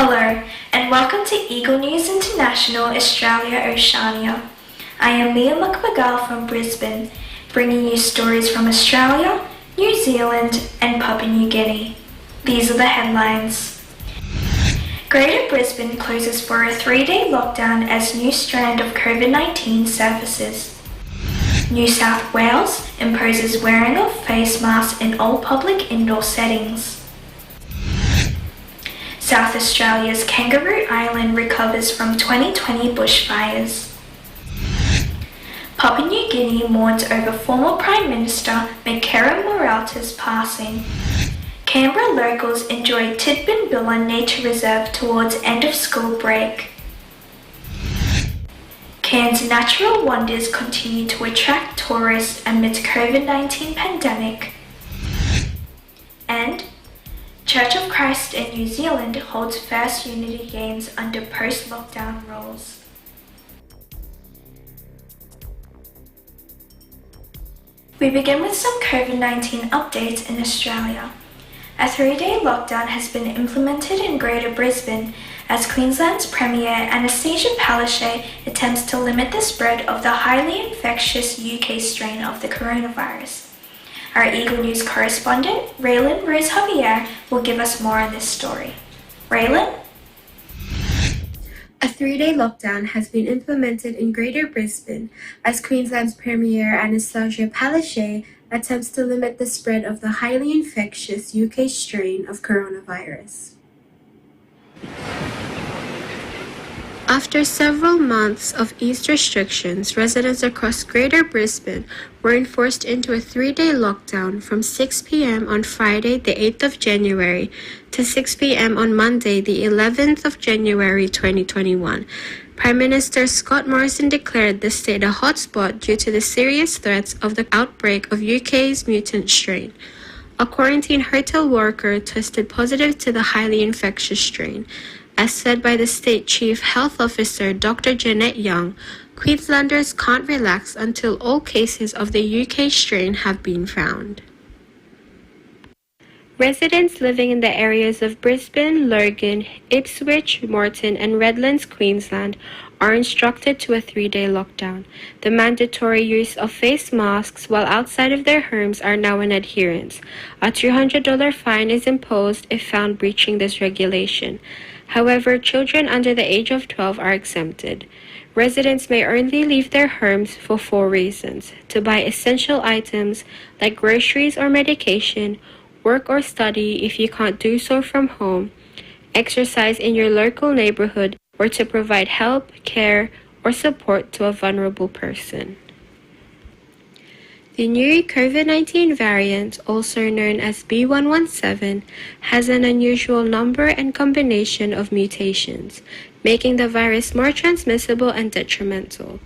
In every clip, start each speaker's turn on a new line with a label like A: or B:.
A: Hello, and welcome to Eagle News International Australia Oceania. I am Mia McMcGill from Brisbane, bringing you stories from Australia, New Zealand, and Papua New Guinea. These are the headlines. Greater Brisbane closes for a 3-day lockdown as new strand of COVID-19 surfaces. New South Wales imposes wearing of face masks in all public indoor settings. South Australia's Kangaroo Island recovers from 2020 bushfires. Papua New Guinea mourns over former Prime Minister Mekere Morauta's passing. Canberra locals enjoy Tidbinbilla Nature Reserve towards end of school break. Cairns natural wonders continue to attract tourists amidst COVID-19 pandemic. And Church of Christ in New Zealand holds first Unity Games under post-lockdown rules. We begin with some COVID-19 updates in Australia. A 3-day lockdown has been implemented in Greater Brisbane as Queensland's Premier Anastasia Palaszczuk attempts to limit the spread of the highly infectious UK strain of the coronavirus. Our Eagle News correspondent, Raylan Rose Javier, will give us more on this story. Raylan?
B: A 3-day lockdown has been implemented in Greater Brisbane as Queensland's Premier Anastasia Palaszczuk attempts to limit the spread of the highly infectious UK strain of coronavirus. After several months of eased restrictions, residents across Greater Brisbane were enforced into a 3-day lockdown from 6 p.m. on Friday, the 8th of January, to 6 p.m. on Monday, the 11th of January 2021. Prime Minister Scott Morrison declared the state a hotspot due to the serious threats of the outbreak of UK's mutant strain. A quarantine hotel worker tested positive to the highly infectious strain. As said by the State Chief Health Officer Dr. Jeanette Young, Queenslanders can't relax until all cases of the UK strain have been found. Residents living in the areas of Brisbane, Logan, Ipswich, Moreton and Redlands, Queensland are instructed to a 3-day lockdown. The mandatory use of face masks while outside of their homes are now in adherence. A $200 fine is imposed if found breaching this regulation. However, children under the age of 12 are exempted. Residents may only leave their homes for 4 reasons: to buy essential items like groceries or medication, work or study if you can't do so from home, exercise in your local neighborhood, or to provide help, care, or support to a vulnerable person. The new COVID-19 variant, also known as B.1.1.7, has an unusual number and combination of mutations, making the virus more transmissible and detrimental.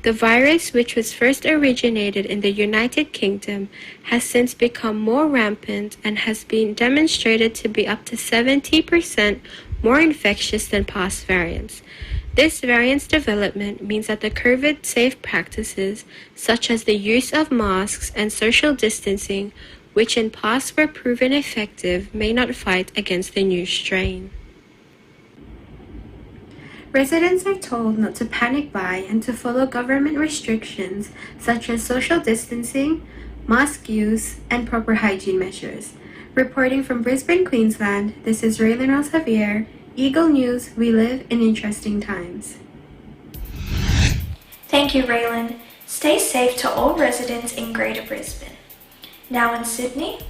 B: The virus, which was first originated in the United Kingdom, has since become more rampant and has been demonstrated to be up to 70% more infectious than past variants. This variant's development means that the COVID-safe practices, such as the use of masks and social distancing, which in past were proven effective, may not fight against the new strain. Residents are told not to panic buy and to follow government restrictions such as social distancing, mask use, and proper hygiene measures. Reporting from Brisbane, Queensland, this is Raylan Rose Javier, Eagle News, we live in interesting times.
A: Thank you, Raylan. Stay safe to all residents in Greater Brisbane. Now in Sydney,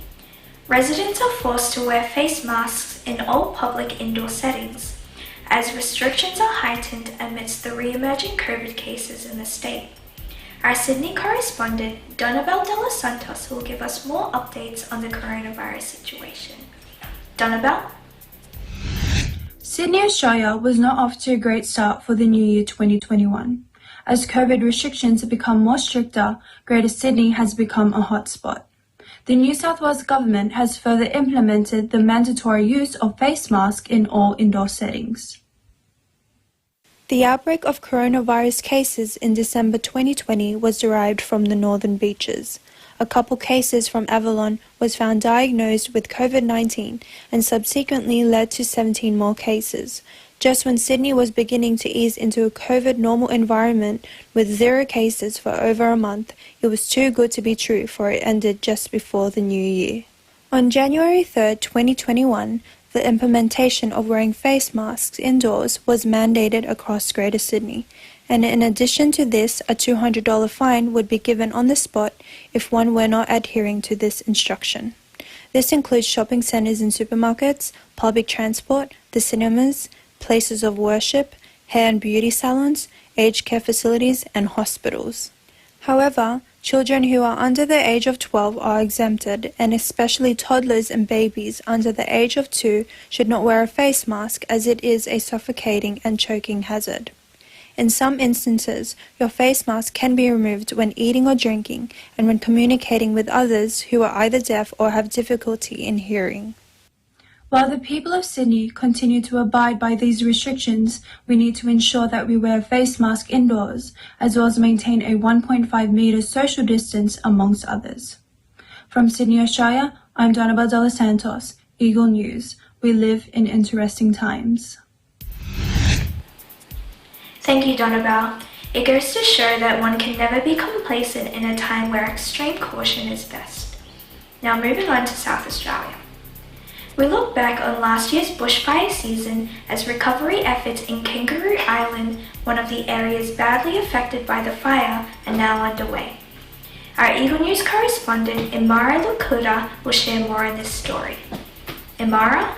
A: residents are forced to wear face masks in all public indoor settings, as restrictions are heightened amidst the re-emerging COVID cases in the state. Our Sydney correspondent, Donabel De Los Santos, will give us more updates on the coronavirus situation. Donabel?
C: Sydney, Australia was not off to a great start for the new year 2021. As COVID restrictions have become more stricter, Greater Sydney has become a hotspot. The New South Wales government has further implemented the mandatory use of face masks in all indoor settings.
D: The outbreak of coronavirus cases in December 2020 was derived from the northern beaches. a couple cases from Avalon was found diagnosed with COVID-19 and subsequently led to 17 more cases. Just when Sydney was beginning to ease into a COVID normal environment with 0 cases for over a month, it was too good to be true, for it ended just before the new year. On January 3rd, 2021, the implementation of wearing face masks indoors was mandated across Greater Sydney, and in addition to this, a $200 fine would be given on the spot if one were not adhering to this instruction. This includes shopping centres and supermarkets, public transport, the cinemas, places of worship, hair and beauty salons, aged care facilities, and hospitals. However, children who are under the age of 12 are exempted, and especially toddlers and babies under the age of 2 should not wear a face mask, as it is a suffocating and choking hazard. In some instances, your face mask can be removed when eating or drinking and when communicating with others who are either deaf or have difficulty in hearing.
C: While the people of Sydney continue to abide by these restrictions, we need to ensure that we wear a face mask indoors, as well as maintain a 1.5 metre social distance amongst others. From Sydney, Australia, I'm Donabel de los Santos, Eagle News. We live in interesting times.
A: Thank you, Donabel. It goes to show that one can never be complacent in a time where extreme caution is best. Now moving on to South Australia. We look back on last year's bushfire season as recovery efforts in Kangaroo Island, one of the areas badly affected by the fire, are now underway. Our Eagle News correspondent Imara Lukuta will share more on this story. Imara?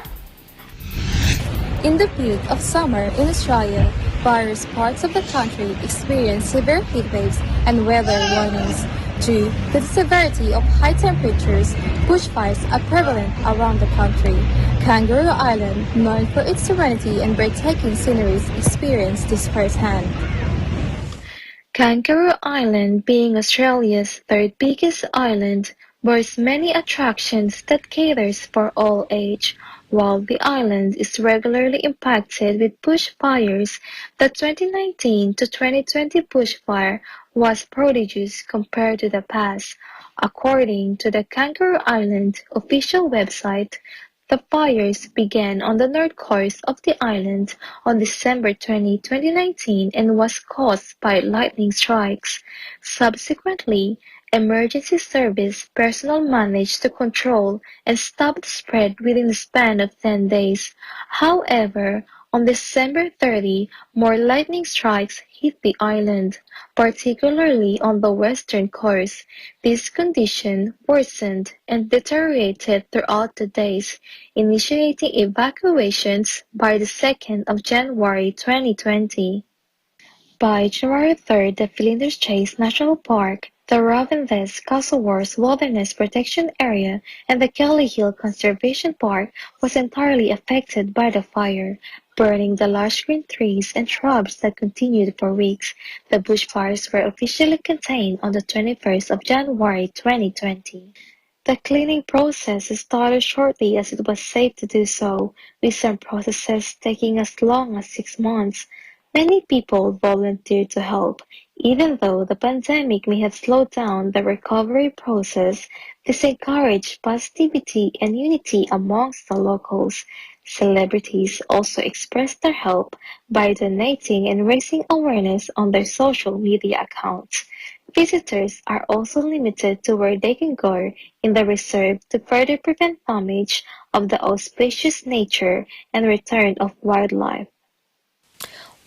E: In the peak of summer in Australia, various parts of the country experience severe heat waves and weather warnings. Due to the severity of high temperatures, bushfires are prevalent around the country. Kangaroo Island, known for its serenity and breathtaking sceneries, experienced this firsthand.
F: Kangaroo Island, being Australia's third biggest island, boasts many attractions that caters for all age. While the island is regularly impacted with bushfires, the 2019 to 2020 bushfire was prodigious compared to the past. According to the Kangaroo Island official website, the fires began on the north coast of the island on December 20, 2019 and was caused by lightning strikes. Subsequently, emergency service personnel managed to control and stop the spread within the span of 10 days. However, on December 30, more lightning strikes hit the island, particularly on the western coast. This condition worsened and deteriorated throughout the days, initiating evacuations by the 2nd of January 2020. By January 3rd, the Flinders Chase National Park, the Ravensthorpe Castleworth Wilderness Protection Area, and the Kelly Hill Conservation Park was entirely affected by the fire, burning the lush green trees and shrubs that continued for weeks. The bushfires were officially contained on the 21st of January 2020. The cleaning process started shortly as it was safe to do so, with some processes taking as long as 6 months. Many people volunteered to help. Even though the pandemic may have slowed down the recovery process, this encouraged positivity and unity amongst the locals. Celebrities also expressed their help by donating and raising awareness on their social media accounts. Visitors are also limited to where they can go in the reserve to further prevent damage of the auspicious nature and return of wildlife.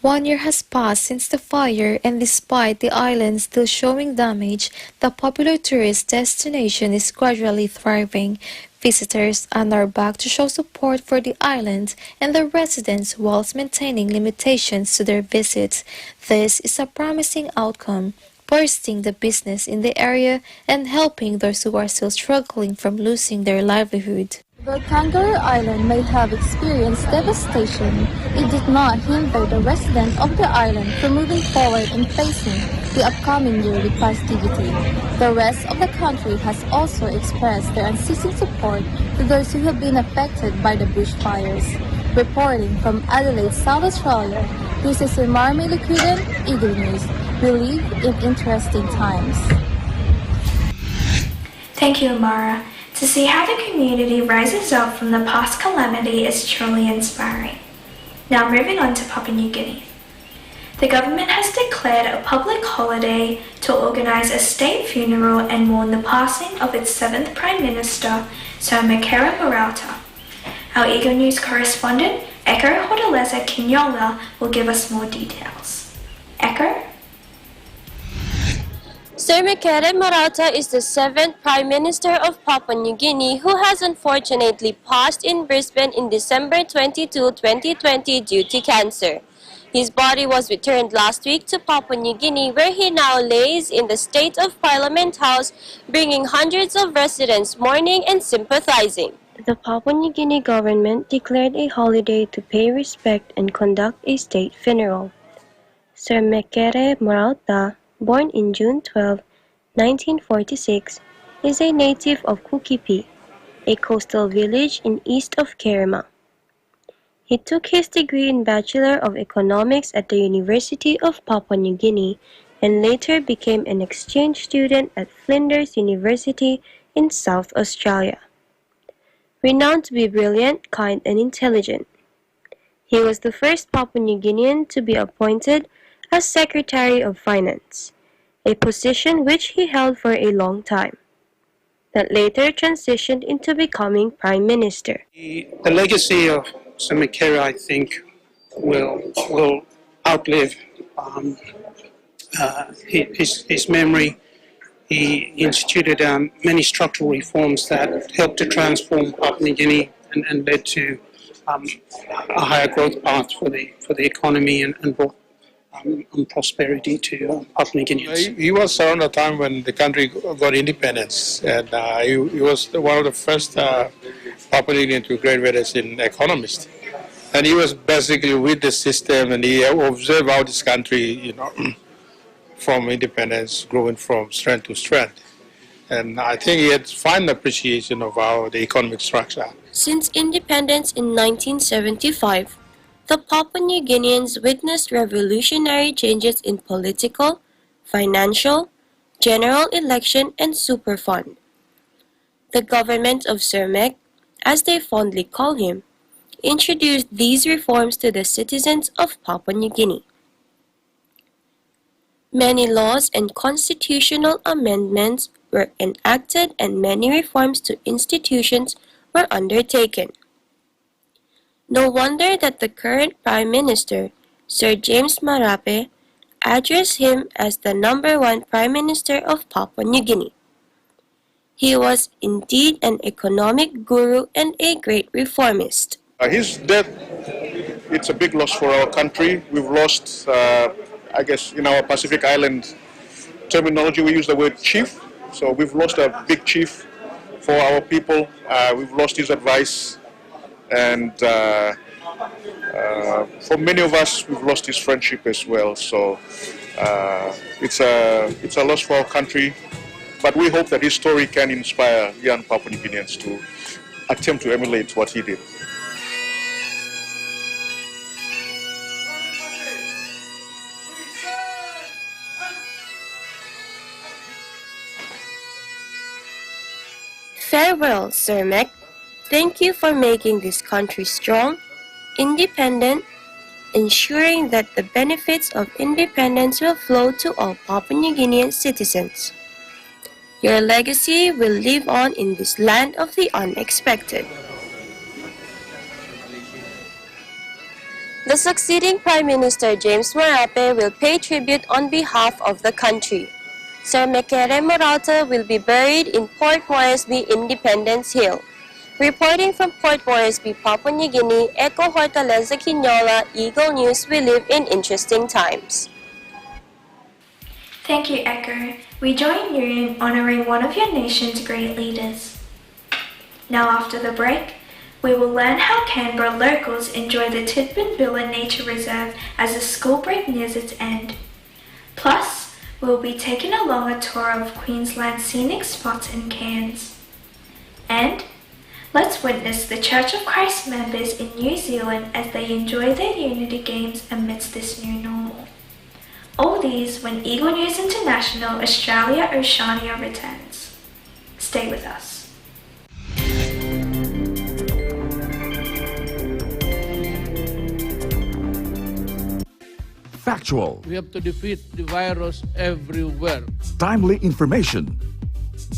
G: 1 year has passed since the fire, and despite the island still showing damage, the popular tourist destination is gradually thriving. Visitors are now back to show support for the island and the residents whilst maintaining limitations to their visits. This is a promising outcome, boosting the business in the area and helping those who are still struggling from losing their livelihood.
E: Though Kangaroo Island may have experienced devastation, it did not hinder the residents of the island from moving forward and facing the upcoming year with positivity. The rest of the country has also expressed their unceasing support to those who have been affected by the bushfires. Reporting from Adelaide, South Australia, this is Imara Lukuta, Eagle News. We live in interesting times.
A: Thank you, Amara. To see how the community rises up from the past calamity is truly inspiring. Now moving on to Papua New Guinea. The government has declared a public holiday to organise a state funeral and mourn the passing of its 7th Prime Minister, Sir Mekere Morauta. Our Eagle News correspondent, Eko Hortaleza Kinyola, will give us more details. Eko?
H: Sir Mekere Morauta is the 7th Prime Minister of Papua New Guinea who has unfortunately passed in Brisbane in December 22, 2020 due to cancer. His body was returned last week to Papua New Guinea, where he now lays in the State of Parliament House, bringing hundreds of residents mourning and sympathizing. The Papua New Guinea government declared a holiday to pay respect and conduct a state funeral. Sir Mekere Morauta, born in June 12, 1946, is a native of Kukipi, a coastal village in east of Kerema. He took his degree in Bachelor of Economics at the University of Papua New Guinea and later became an exchange student at Flinders University in South Australia. Renowned to be brilliant, kind, and intelligent, he was the first Papua New Guinean to be appointed as Secretary of Finance, a position which he held for a long time, that later transitioned into becoming Prime Minister.
I: The legacy of Sir Mekere, I think, will outlive his memory. He instituted many structural reforms that helped to transform Papua New Guinea and led to a higher growth path for the economy and brought prosperity to Papua New Guineans.
J: He was around the time when the country got independence, and he was one of the first Papua New Guinean to graduate as an economist. And he was basically with the system, and he observed how this country, from independence, growing from strength to strength. And I think he had fine appreciation of how the economic structure.
H: Since independence in 1975, the Papua New Guineans witnessed revolutionary changes in political, financial, general election, and super fund. The government of Sir Mek, as they fondly call him, introduced these reforms to the citizens of Papua New Guinea. Many laws and constitutional amendments were enacted and many reforms to institutions were undertaken. No wonder that the current Prime Minister, Sir James Marape, addressed him as the #1 Prime Minister of Papua New Guinea. He was indeed an economic guru and a great reformist.
K: His death, it's a big loss for our country. We've lost, I guess, in our Pacific Island terminology, we use the word chief. So we've lost a big chief for our people. We've lost his advice. And for many of us, we've lost his friendship as well. So it's a loss for our country. But we hope that his story can inspire young Papua New Guineans to attempt to emulate what he did.
H: Farewell, Sir Mek. Thank you for making this country strong, independent, ensuring that the benefits of independence will flow to all Papua New Guinean citizens. Your legacy will live on in this land of the unexpected. The succeeding Prime Minister James Marape will pay tribute on behalf of the country. Sir Mekere Morauta will be buried in Port Moresby, Independence Hill. Reporting from Port Moresby, Papua New Guinea, Eko Hortaleza Kinyola, Eagle News. We live in interesting times.
A: Thank you, Eko. We join you in honouring one of your nation's great leaders. Now after the break, we will learn how Canberra locals enjoy the Tidbinbilla Nature Reserve as the school break nears its end. Plus, we will be taking along a tour of Queensland's scenic spots in Cairns. And let's witness the Church of Christ members in New Zealand as they enjoy their Unity Games amidst this new normal. All these when Eagle News International Australia Oceania returns. Stay with us.
L: Factual.
M: We have to defeat the virus everywhere.
L: Timely information.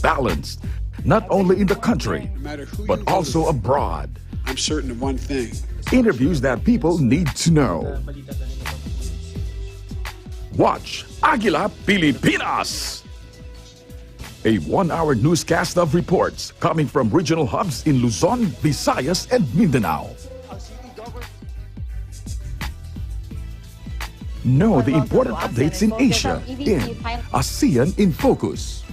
L: Balanced, not only in the country, but also abroad.
N: I'm certain of one thing.
L: Interviews that people need to know. Watch Aguila Pilipinas. A 1-hour newscast of reports coming from regional hubs in Luzon, Visayas, and Mindanao. Know the important updates in Asia in ASEAN in Focus.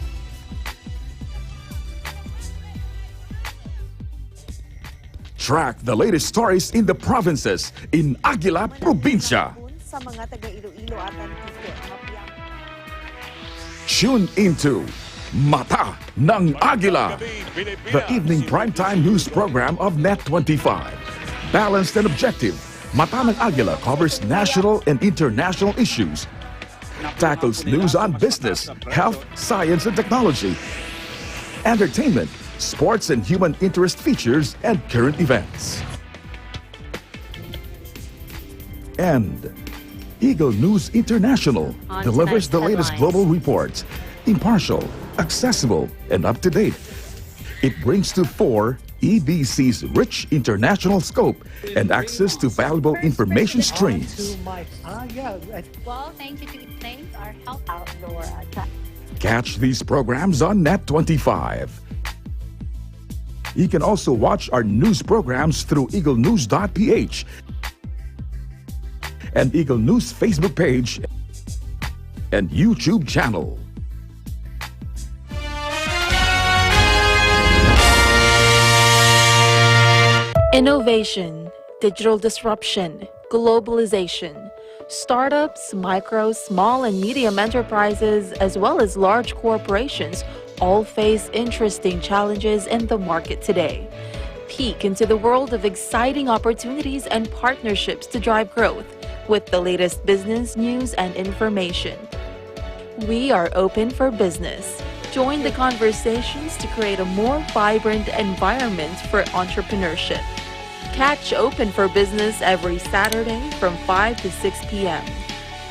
L: Track the latest stories in the provinces in Aguila Provincia. Tune into Mata ng Agila, the evening primetime news program of Net25. Balanced and objective, Mata ng Agila covers national and international issues, tackles news on business, health, science and technology, entertainment, sports and human interest features, and current events. And Eagle News International delivers the latest global reports, impartial, accessible, and up-to-date. It brings to fore EBC's rich international scope and access to valuable information streams.
O: Well, thank you to thank our help outdoor.
L: Catch these programs on Net25. You can also watch our news programs through eaglenews.ph and Eagle News Facebook page and YouTube channel.
P: Innovation, digital disruption, globalization. Startups, micro, small, and medium enterprises, as well as large corporations, all face interesting challenges in the market today. Peek into the world of exciting opportunities and partnerships to drive growth with the latest business news and information. We are open for business. Join the conversations to create a more vibrant environment for entrepreneurship. Catch Open for Business every Saturday from 5 to 6 p.m.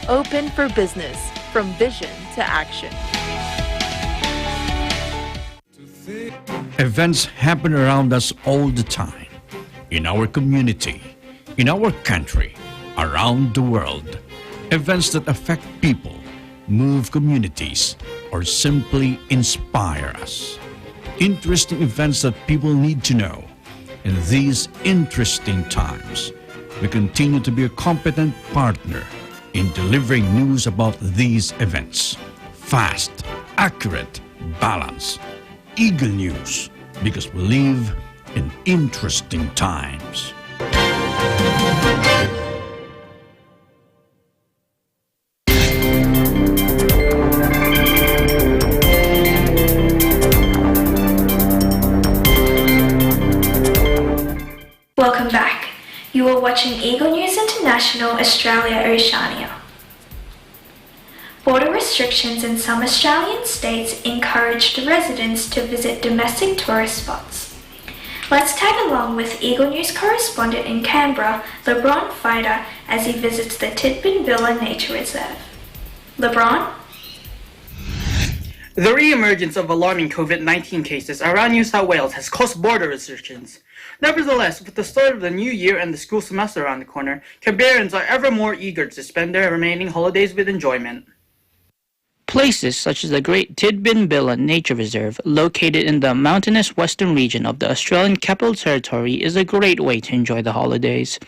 P: Open for Business, from vision to action.
Q: Events happen around us all the time, in our community, in our country, around the world. Events that affect people, move communities, or simply inspire us. Interesting events that people need to know. In these interesting times, we continue to be a competent partner in delivering news about these events. Fast, accurate, balanced. Eagle News, because we live in interesting times.
A: Welcome back. You are watching Eagle News International, Australia, Oceania. Border restrictions in some Australian states encouraged residents to visit domestic tourist spots. Let's tag along with Eagle News correspondent in Canberra, LeBron Fider, as he visits the Tidbinbilla Nature Reserve. LeBron?
R: The re-emergence of alarming COVID-19 cases around New South Wales has caused border restrictions. Nevertheless, with the start of the new year and the school semester around the corner, Canberrans are ever more eager to spend their remaining holidays with enjoyment.
S: Places such as the Great Tidbinbilla Nature Reserve, located in the mountainous western region of the Australian Capital Territory, is a great way to enjoy the holidays.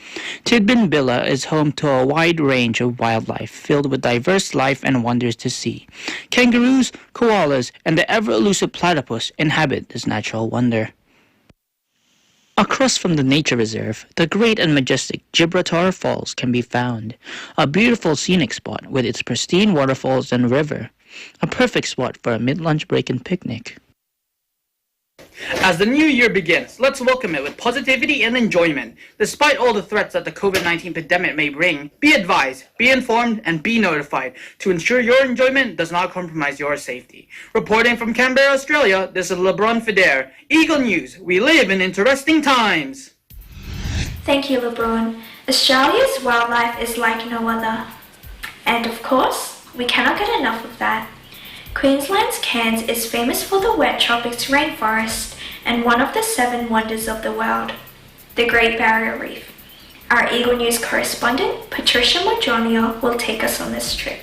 S: Tidbinbilla is home to a wide range of wildlife filled with diverse life and wonders to see. Kangaroos, koalas, and the ever-elusive platypus inhabit this natural wonder. Across from the nature reserve, the great and majestic Gibraltar Falls can be found, a beautiful scenic spot with its pristine waterfalls and river, a perfect spot for a mid-lunch break and picnic.
R: As the new year begins, let's welcome it with positivity and enjoyment. Despite all the threats that the COVID-19 pandemic may bring, be advised, be informed, and be notified to ensure your enjoyment does not compromise your safety. Reporting from Canberra, Australia, this is LeBron Feder. Eagle News, we live in interesting times.
A: Thank you, LeBron. Australia's wildlife is like no other. And of course, we cannot get enough of that. Queensland's Cairns is famous for the wet tropics rainforest and one of the 7 wonders of the world, the Great Barrier Reef. Our Eagle News correspondent, Patricia Madronia, will take us on this trip.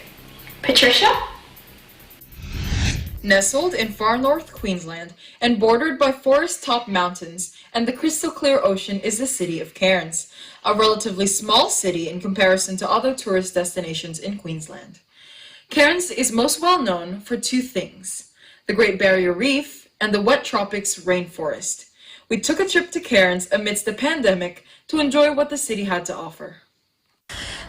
A: Patricia?
N: Nestled in far north Queensland and bordered by forest-topped mountains and the crystal-clear ocean is the city of Cairns, a relatively small city in comparison to other tourist destinations in Queensland. Cairns is most well known for 2 things, the Great Barrier Reef and the wet tropics rainforest. We took a trip to Cairns amidst the pandemic to enjoy what the city had to offer.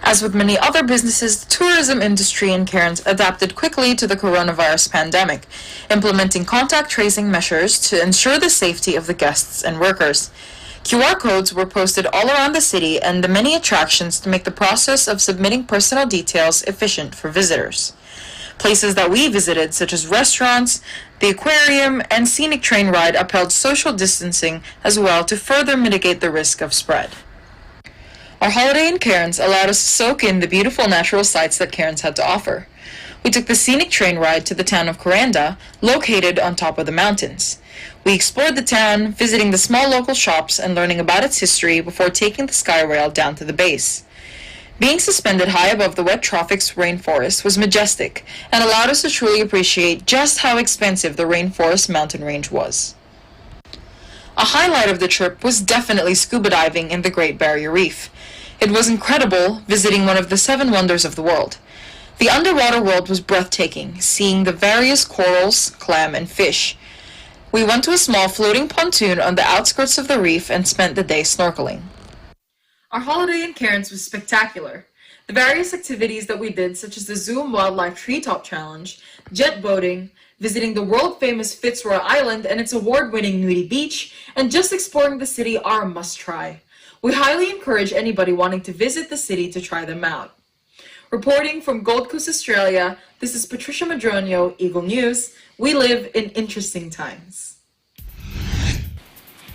N: As with many other businesses, the tourism industry in Cairns adapted quickly to the coronavirus pandemic, implementing contact tracing measures to ensure the safety of the guests and workers. QR codes were posted all around the city and the many attractions to make the process of submitting personal details efficient for visitors. Places that we visited, such as restaurants, the aquarium, and scenic train ride, upheld social distancing as well to further mitigate the risk of spread. Our holiday in Cairns allowed us to soak in the beautiful natural sights that Cairns had to offer. We took the scenic train ride to the town of Kuranda, located on top of the mountains. We explored the town, visiting the small local shops and learning about its history before taking the sky rail down to the base. Being suspended high above the wet tropics rainforest was majestic and allowed us to truly appreciate just how expansive the rainforest mountain range was. A highlight of the trip was definitely scuba diving in the Great Barrier Reef. It was incredible visiting one of the 7 wonders of the world. The underwater world was breathtaking, seeing the various corals, clam, and fish. We went to a small floating pontoon on the outskirts of the reef and spent the day snorkeling. Our holiday in Cairns was spectacular. The various activities that we did, such as the Zoom Wildlife Treetop Challenge, jet boating, visiting the world-famous Fitzroy Island and its award-winning nudie beach, and just exploring the city are a must-try. We highly encourage anybody wanting to visit the city to try them out. Reporting from Gold Coast, Australia, this is Patricia Madronio, Eagle News. We live in interesting times.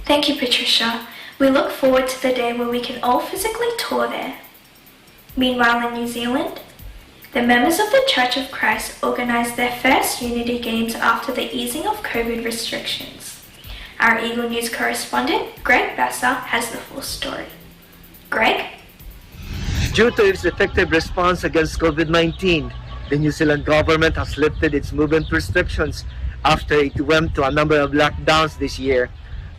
A: Thank you, Patricia. We look forward to the day where we can all physically tour there. Meanwhile, in New Zealand, the members of the Church of Christ organised their first Unity Games after the easing of COVID restrictions. Our Eagle News correspondent, Greg Besser, has the full story. Greg?
T: Due to its effective response against COVID-19, the New Zealand government has lifted its movement restrictions after it went to a number of lockdowns this year.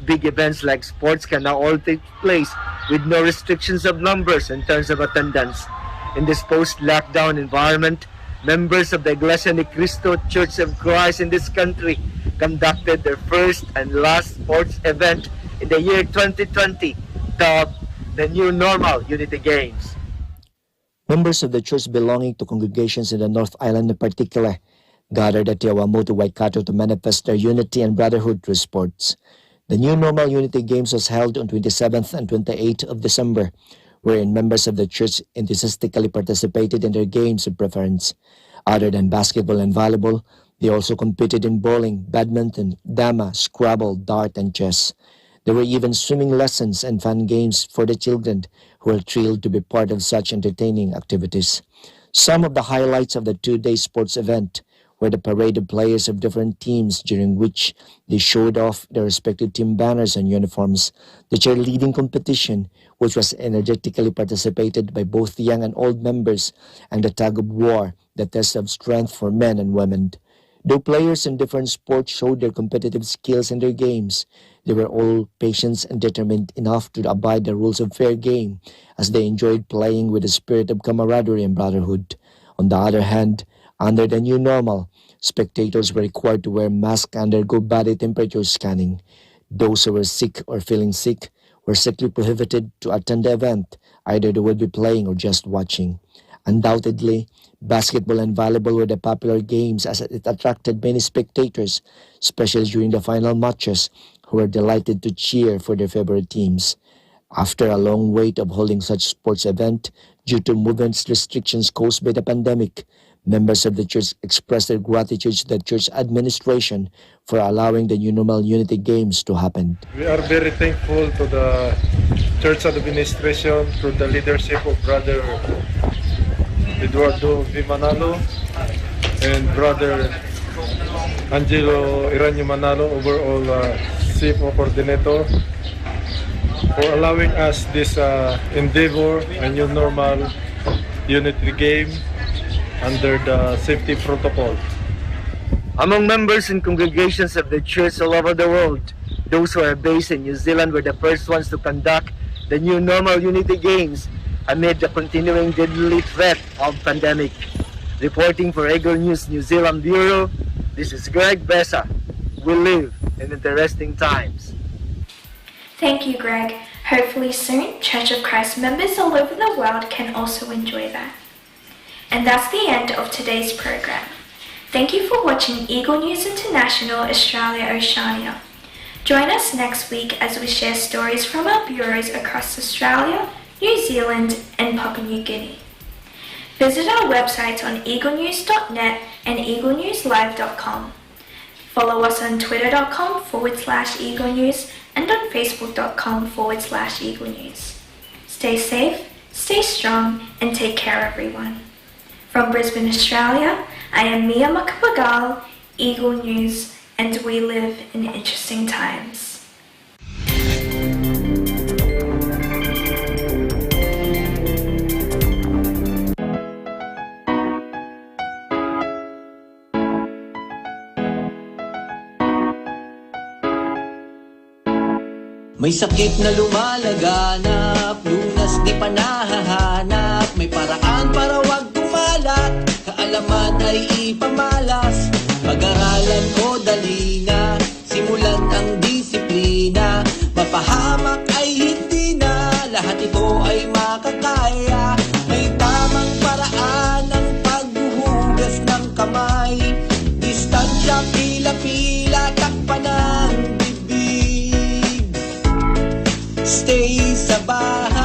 T: Big events like sports can now all take place with no restrictions of numbers in terms of attendance. In this post-lockdown environment, members of the Iglesia Ni Cristo Church of Christ in this country conducted their first and last sports event in the year 2020, dubbed the New Normal Unity Games.
U: Members of the church belonging to congregations in the North Island in particular gathered at Tiawamutu Waikato to manifest their unity and brotherhood through sports. The New Normal Unity Games was held on 27th and 28th of December, wherein members of the church enthusiastically participated in their games of preference. Other than basketball and volleyball, they also competed in bowling, badminton, dama, Scrabble, dart, and chess. There were even swimming lessons and fun games for the children who were thrilled to be part of such entertaining activities. Some of the highlights of the 2-day sports event were the parade of players of different teams, during which they showed off their respective team banners and uniforms, the cheerleading competition, which was energetically participated by both young and old members, and the tug of war, the test of strength for men and women. Though players in different sports showed their competitive skills in their games, they were all patient and determined enough to abide the rules of fair game, as they enjoyed playing with a spirit of camaraderie and brotherhood. On the other hand, under the new normal, spectators were required to wear masks and undergo body temperature scanning. Those who were sick or feeling sick were strictly prohibited to attend the event. Either they would be playing or just watching. Undoubtedly, basketball and volleyball were the popular games, as it attracted many spectators, especially during the final matches, who were delighted to cheer for their favorite teams. After a long wait of holding such sports event due to movement restrictions caused by the pandemic, members of the church expressed their gratitude to the church administration for allowing the New Normal Unity Games to happen.
B: We are very thankful to the church administration through the leadership of Brother Eduardo V. Manalo and Brother Angelo Iranyo Manalo, overall chief coordinator, for allowing us this endeavor, a New Normal Unity Game under the safety protocol.
T: Among members and congregations of the church all over the world, those who are based in New Zealand were the first ones to conduct the New Normal Unity Games amid the continuing deadly threat of pandemic. Reporting for Eagle News New Zealand Bureau, this is Greg Bessa. We live in interesting times.
A: Thank you, Greg. Hopefully soon, Church of Christ members all over the world can also enjoy that. And that's the end of today's program. Thank you for watching Eagle News International Australia Oceania. Join us next week as we share stories from our bureaus across Australia, New Zealand and Papua New Guinea. Visit our websites on eaglenews.net and eaglenewslive.com. Follow us on twitter.com/eaglenews and on facebook.com/eaglenews. Stay safe, stay strong and take care everyone. From Brisbane, Australia, I am Mia Makapagal, Eagle News, and we live in interesting times.
V: May sakit na lumalaganap, lunas di pa nahahanap. May paraan para wag kumalat, kaalaman ay ipamalas. Pag-aralan o dali na, simulan ang disiplina. Mapahamak ay hindi na, lahat ito ay makakaya. May tamang paraan ng paghuhugas ng kamay. Distansya, pila-pila, takpan ng bibig. Stay sa bahay.